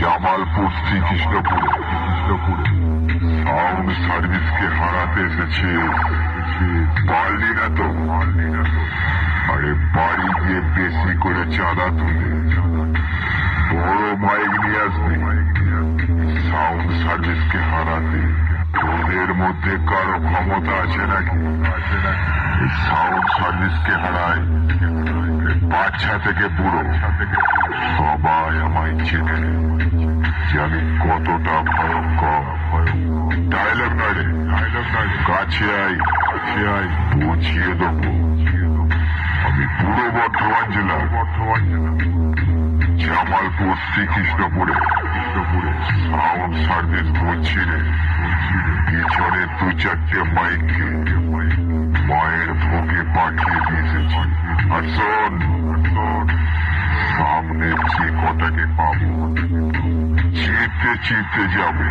Jamalpur শ্রীকৃষ্ণপুরে sound সার্ভিসকে হারাতে এসেছে। পারলি না তো? আরে বাড়ি গিয়ে বেশি করে চাঁদা তুলে বড় মাইক নিয়ে আসবি। সাউন্ড সার্ভিসকে হারাতে তোদের মধ্যে কারো ক্ষমতা আছে নাকি? সাউন্ড সার্ভিসকে হারায় বাচ্চা থেকে বুড়ো সবাই আমায় চেনে যে আমি কতটা ভয়ঙ্কর। ডায়লগ নয় রে, কাছে আয় বুঝিয়ে দেবো। আমি পূর্ব বর্ধমান জেলার জামালপুর শ্রীকৃষ্ণপুরে সাউন্ড সার্ভিস বলছি রে। পিছনে দু চারটে মাইককে মায়ের ভোগে পাঠিয়ে দিয়েছি। আর শোন, সামনে যে কটাকে পাবো চিনতে যাবে।